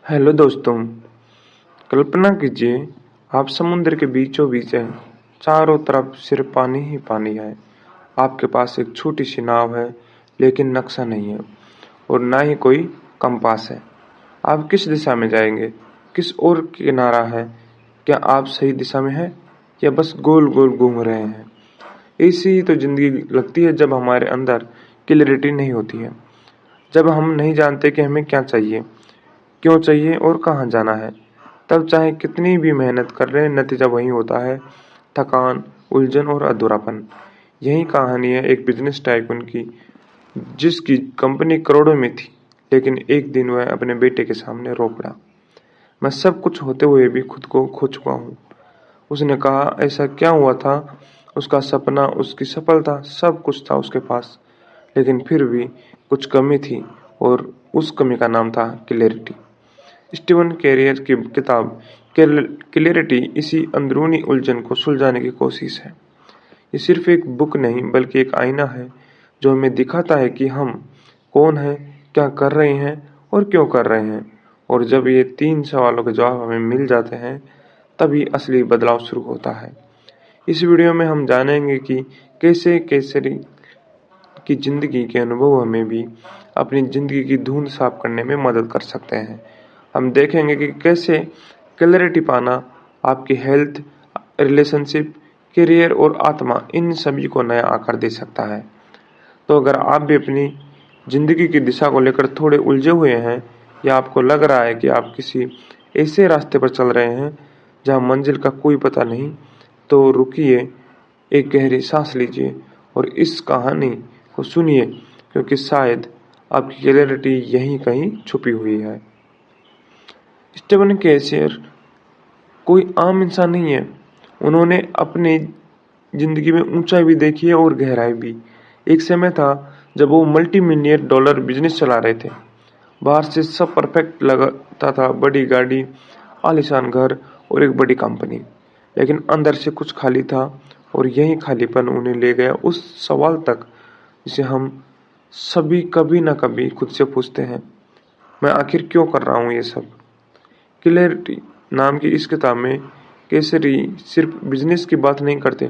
Hello दोस्तों। कल्पना कीजिए आप समुद्र के बीचों बीच हैं। चारों तरफ सिर्फ पानी ही पानी है। आपके पास एक छोटी सी नाव है, लेकिन नक्शा नहीं है और ना ही कोई कंपास है। आप किस दिशा में जाएंगे? किस ओर किनारा है? क्या आप सही दिशा में हैं या बस गोल गोल घूम रहे हैं? ऐसी ही तो जिंदगी लगती है जब हमारे अंदर क्लैरिटी नहीं होती है। जब हम नहीं जानते कि हमें क्या चाहिए, क्यों चाहिए और कहाँ जाना है। तब चाहे कितनी भी मेहनत कर लें, नतीजा वही होता है, थकान, उलझन और अधूरापन। यही कहानी है एक बिजनेस टाइकून की, जिसकी कंपनी करोड़ों में थी, लेकिन एक दिन वह अपने बेटे के सामने रो पड़ा। मैं सब कुछ होते हुए भी खुद को खो चुका हूँ। उसने कहा, ऐसा क्या हुआ था? उसका सपना, उसकी सफलता, सब कुछ था उसके पास, लेकिन फिर भी कुछ कमी थी, और उस कमी का नाम था क्लैरिटी। स्टीवन कैरियर की किताब क्लैरिटी इसी अंदरूनी उलझन को सुलझाने की कोशिश है। ये सिर्फ एक बुक नहीं, बल्कि एक आईना है जो हमें दिखाता है कि हम कौन हैं, क्या कर रहे हैं और क्यों कर रहे हैं। और जब ये 3 सवालों के जवाब हमें मिल जाते हैं, तभी असली बदलाव शुरू होता है। इस वीडियो में हम जानेंगे कि कैसे केसरी की जिंदगी के अनुभव हमें भी अपनी जिंदगी की धुंध साफ करने में मदद कर सकते हैं। हम देखेंगे कि कैसे क्लैरिटी पाना आपकी हेल्थ, रिलेशनशिप, करियर और आत्मा, इन सभी को नया आकार दे सकता है। तो अगर आप भी अपनी जिंदगी की दिशा को लेकर थोड़े उलझे हुए हैं, या आपको लग रहा है कि आप किसी ऐसे रास्ते पर चल रहे हैं जहां मंजिल का कोई पता नहीं, तो रुकिए, एक गहरी सांस लीजिए और इस कहानी को सुनिए, क्योंकि शायद आपकी क्लैरिटी यहीं कहीं छुपी हुई है। स्टीवन कैसियर कोई आम इंसान नहीं है। उन्होंने अपनी जिंदगी में ऊंचाई भी देखी है और गहराई भी। एक समय था जब वो $multi-million बिजनेस चला रहे थे। बाहर से सब परफेक्ट लगता था, बड़ी गाड़ी, आलीशान घर और एक बड़ी कंपनी, लेकिन अंदर से कुछ खाली था। और यही खालीपन उन्हें ले गया उस सवाल तक जिसे हम सभी कभी ना कभी खुद से पूछते हैं, मैं आखिर क्यों कर रहा हूँ ये सब। क्लैरिटी नाम की इस किताब में केसरी सिर्फ बिजनेस की बात नहीं करते,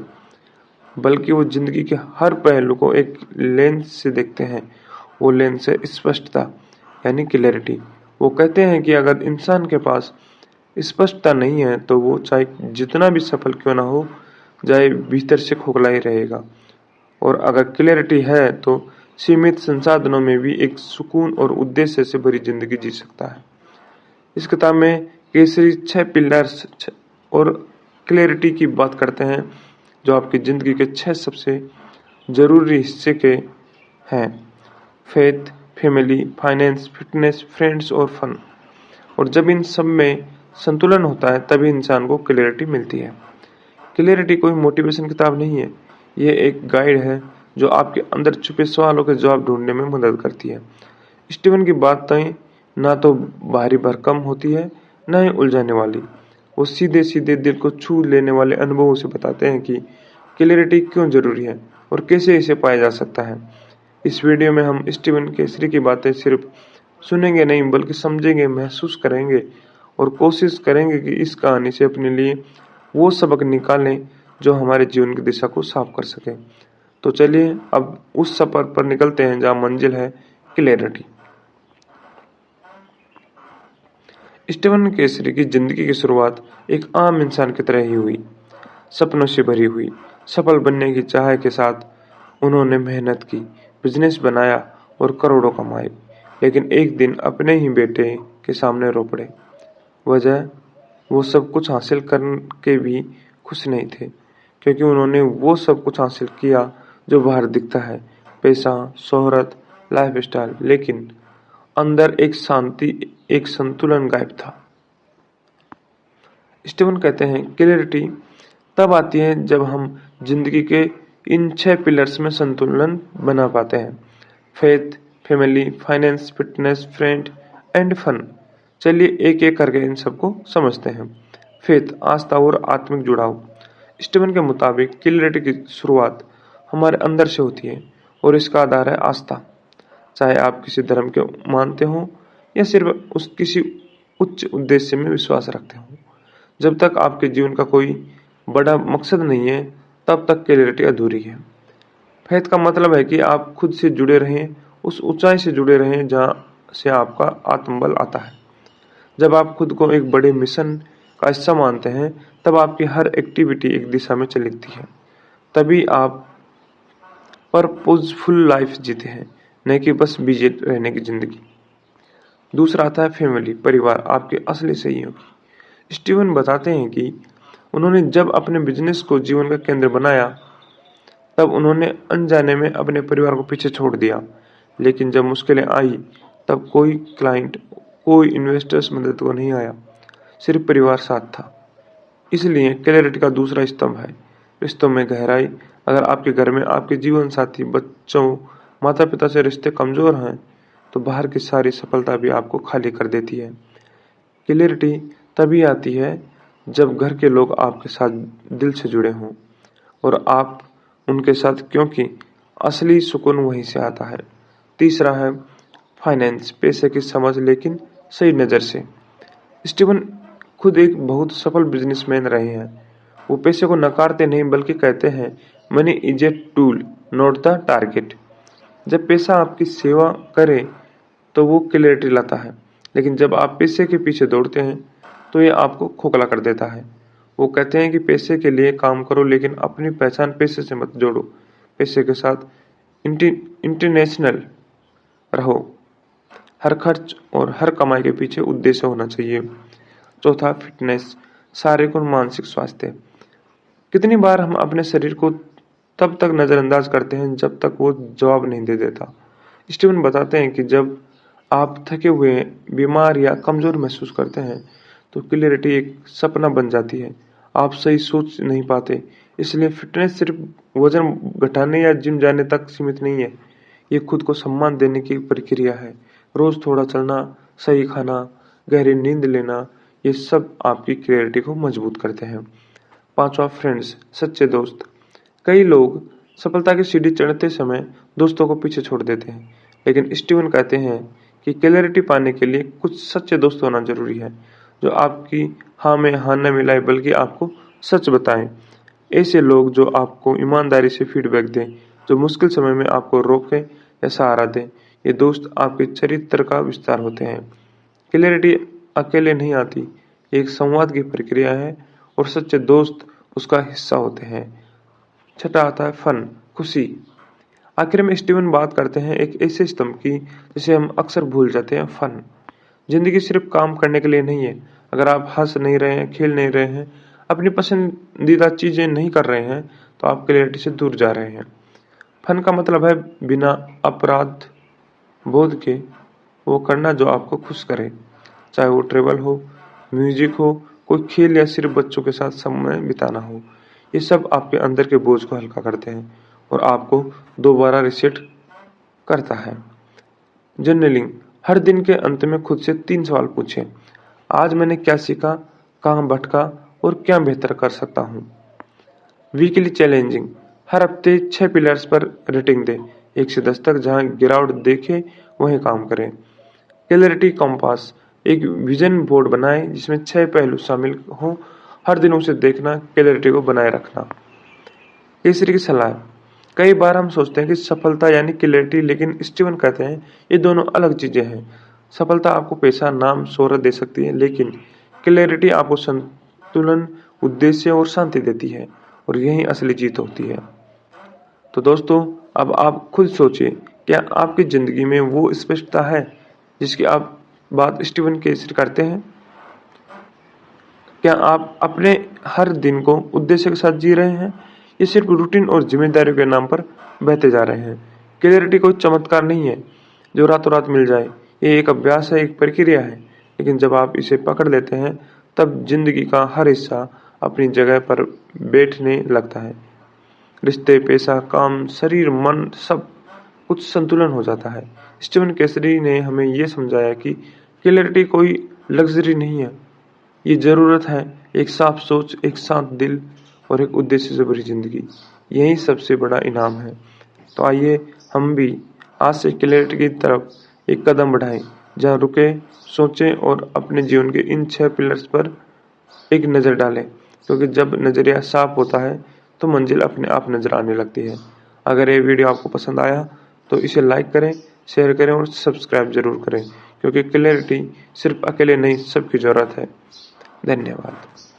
बल्कि वो जिंदगी के हर पहलू को एक लेंस से देखते हैं। वो लेंस है स्पष्टता, यानी क्लैरिटी। वो कहते हैं कि अगर इंसान के पास स्पष्टता नहीं है, तो वो चाहे जितना भी सफल क्यों ना हो जाए, भीतर से खोखला ही रहेगा। और अगर क्लैरिटी है, तो सीमित संसाधनों में भी एक सुकून और उद्देश्य से भरी जिंदगी जी सकता है। इस किताब में केसरी 6 पिलर्स और क्लैरिटी की बात करते हैं, जो आपकी जिंदगी के 6 सबसे जरूरी हिस्से के हैं: faith, family, finance, fitness, friends और फन। और जब इन सब में संतुलन होता है, तभी इंसान को क्लैरिटी मिलती है। क्लैरिटी कोई मोटिवेशन किताब नहीं है, ये एक गाइड है जो आपके अंदर छुपे सवालों के जवाब ढूंढने में मदद करती है। स्टीवन की बातें ना तो भारी भरकम होती है, ना ही उलझाने वाली। वो सीधे सीधे दिल को छू लेने वाले अनुभवों से बताते हैं कि क्लैरिटी क्यों जरूरी है और कैसे इसे पाया जा सकता है। इस वीडियो में हम स्टीवन केसरी की बातें सिर्फ सुनेंगे नहीं, बल्कि समझेंगे, महसूस करेंगे और कोशिश करेंगे कि इस कहानी से अपने लिए वो सबक निकालें जो हमारे जीवन की दिशा को साफ कर सके। तो चलिए अब उस सफर पर निकलते हैं जहाँ मंजिल है क्लैरिटी। स्टीवन केसरी की जिंदगी की शुरुआत एक आम इंसान की तरह ही हुई, सपनों से भरी हुई। सफल बनने की चाह के साथ उन्होंने मेहनत की, बिजनेस बनाया और करोड़ों कमाए। लेकिन एक दिन अपने ही बेटे के सामने रो पड़े। वजह, वो सब कुछ हासिल करके भी खुश नहीं थे, क्योंकि उन्होंने वो सब कुछ हासिल किया जो बाहर दिखता है, पैसा, शोहरत, लाइफस्टाइल, लेकिन अंदर एक शांति, एक संतुलन गायब था। स्टीवन कहते हैं, क्लैरिटी तब आती है जब हम जिंदगी के इन 6 पिलर्स में संतुलन बना पाते हैं: faith, family, finance, fitness, friend and fun. चलिए एक एक करके इन सबको समझते हैं। फेथ, आस्था और आत्मिक जुड़ाव। स्टीवन के मुताबिक क्लैरिटी की शुरुआत हमारे अंदर से होती है और इसका आधार है आस्था। चाहे आप किसी धर्म को मानते हो या सिर्फ किसी उच्च उद्देश्य में विश्वास रखते हो। जब तक आपके जीवन का कोई बड़ा मकसद नहीं है, तब तक क्लैरिटी अधूरी है। फेथ का मतलब है कि आप खुद से जुड़े रहें, उस ऊंचाई से जुड़े रहें जहां से आपका आत्मबल आता है। जब आप खुद को एक बड़े मिशन का हिस्सा मानते हैं, तब आपकी हर एक्टिविटी एक दिशा में चलती है। तभी आप पर्पजफुल लाइफ जीते हैं, न कि बस बिजी रहने की जिंदगी। दूसरा आता है फैमिली, परिवार, आपके असली सहयोगी। स्टीवन बताते हैं कि उन्होंने जब अपने बिजनेस को जीवन का केंद्र बनाया, तब उन्होंने अनजाने में अपने परिवार को पीछे छोड़ दिया। लेकिन जब मुश्किलें आई, तब कोई क्लाइंट, कोई इन्वेस्टर्स मदद को नहीं आया, सिर्फ परिवार साथ था। इसलिए क्लैरिटी का दूसरा स्तंभ है रिश्तों में गहराई। अगर आपके घर में आपके जीवन साथी, बच्चों, माता पिता से रिश्ते कमजोर हैं, तो बाहर की सारी सफलता भी आपको खाली कर देती है। क्लैरिटी तभी आती है जब घर के लोग आपके साथ दिल से जुड़े हों और आप उनके साथ, क्योंकि असली सुकून वहीं से आता है। तीसरा है फाइनेंस, पैसे की समझ, लेकिन सही नज़र से। स्टीवन खुद एक बहुत सफल बिजनेसमैन रहे हैं। वो पैसे को नकारते नहीं, बल्कि कहते हैं money is a tool, not the target. जब पैसा आपकी सेवा करे तो वो क्लैरिटी लाता है, लेकिन जब आप पैसे के पीछे दौड़ते हैं तो ये आपको खोखला कर देता है। वो कहते हैं कि पैसे के लिए काम करो, लेकिन अपनी पहचान पैसे से मत जोड़ो। पैसे के साथ इंटरनेशनल रहो। हर खर्च और हर कमाई के पीछे उद्देश्य होना चाहिए। चौथा, फिटनेस, शारीरिक और मानसिक स्वास्थ्य। कितनी बार हम अपने शरीर को तब तक नजरअंदाज करते हैं जब तक वो जवाब नहीं दे देता। स्टीवन बताते हैं कि जब आप थके हुए, बीमार या कमजोर महसूस करते हैं, तो क्लैरिटी एक सपना बन जाती है। आप सही सोच नहीं पाते। इसलिए फिटनेस सिर्फ वजन घटाने या जिम जाने तक सीमित नहीं है। ये खुद को सम्मान देने की प्रक्रिया है। रोज थोड़ा चलना, सही खाना, गहरी नींद लेना, ये सब आपकी क्लैरिटी को मजबूत करते हैं। पांचवा, फ्रेंड्स, सच्चे दोस्त। कई लोग सफलता की सीढ़ी चढ़ते समय दोस्तों को पीछे छोड़ देते हैं, लेकिन स्टीवन कहते हैं कि क्लैरिटी पाने के लिए कुछ सच्चे दोस्त होना जरूरी है, जो आपकी हाँ में हाँ न मिलाए, बल्कि आपको सच बताएं। ऐसे लोग जो आपको ईमानदारी से फीडबैक दें, जो मुश्किल समय में आपको रोकें या सहारा दें, ये दोस्त आपके चरित्र का विस्तार होते हैं। क्लैरिटी अकेले नहीं आती, एक संवाद की प्रक्रिया है और सच्चे दोस्त उसका हिस्सा होते हैं। छठा आता है फन, खुशी। आखिर में स्टीवन बात करते हैं एक ऐसे स्तंभ की जिसे हम अक्सर भूल जाते हैं, फन। जिंदगी सिर्फ काम करने के लिए नहीं है। अगर आप हंस नहीं रहे हैं, खेल नहीं रहे हैं, अपनी पसंदीदा चीजें नहीं कर रहे हैं, तो आप क्लैरिटी से दूर जा रहे हैं। फन का मतलब है बिना अपराध बोध के वो करना जो आपको खुश करे, चाहे वो ट्रेवल हो, म्यूजिक हो, कोई खेल या सिर्फ बच्चों के साथ समय बिताना हो। ये सब आपके अंदर के बोझ को हल्का करते हैं और आपको दोबारा रिसेट करता है। जर्नलिंग, हर दिन के अंत में खुद से 3 सवाल पूछें। आज मैंने क्या सीखा, कहाँ भटका और क्या बेहतर कर सकता हूँ। वीकली चैलेंजिंग, हर हफ्ते 6 पिलर्स पर रेटिंग दें, 1 से 10 तक। जहाँ गिरावट देखे वहीं काम करें। क्लैरिटी कंपास, एक विजन बोर्ड बनाएं जिसमें 6 पहलू शामिल हों। हर दिन उसे देखना, क्लैरिटी को बनाए रखना। तीसरी की सलाह, कई बार हम सोचते हैं कि सफलता यानी क्लैरिटी, लेकिन स्टीवन कहते हैं ये दोनों अलग चीजें हैं। सफलता आपको पैसा, नाम, शोहरत दे सकती है, लेकिन क्लैरिटी आपको संतुलन, उद्देश्य और शांति देती है, और यही असली जीत होती है। तो दोस्तों, अब आप खुद सोचिए, क्या आपकी जिंदगी में वो स्पष्टता है जिसकी आप बात स्टीवन केसरी करते हैं? क्या आप अपने हर दिन को उद्देश्य के साथ जी रहे हैं, ये सिर्फ रूटीन और जिम्मेदारियों के नाम पर बहते जा रहे हैं? क्लैरिटी कोई चमत्कार नहीं है जो रातों रात मिल जाए। ये एक अभ्यास है, एक प्रक्रिया है, लेकिन जब आप इसे पकड़ लेते हैं, तब जिंदगी का हर हिस्सा अपनी जगह पर बैठने लगता है। रिश्ते, पैसा, काम, शरीर, मन, सब कुछ संतुलन हो जाता है। स्टीवन केसरी ने हमें यह समझाया कि क्लैरिटी कोई लग्जरी नहीं है, ये जरूरत है। एक साफ सोच, एक शांत दिल और एक उद्देश्य से भरी जिंदगी, यही सबसे बड़ा इनाम है। तो आइए हम भी आज से क्लैरिटी की तरफ एक कदम बढ़ाएं, जहाँ रुके, सोचें और अपने जीवन के इन 6 पिलर्स पर एक नज़र डालें, क्योंकि जब नज़रिया साफ होता है तो मंजिल अपने आप नज़र आने लगती है। अगर ये वीडियो आपको पसंद आया तो इसे लाइक करें, शेयर करें और सब्सक्राइब जरूर करें, क्योंकि क्लैरिटी सिर्फ अकेले नहीं, सबकी ज़रूरत है। धन्यवाद।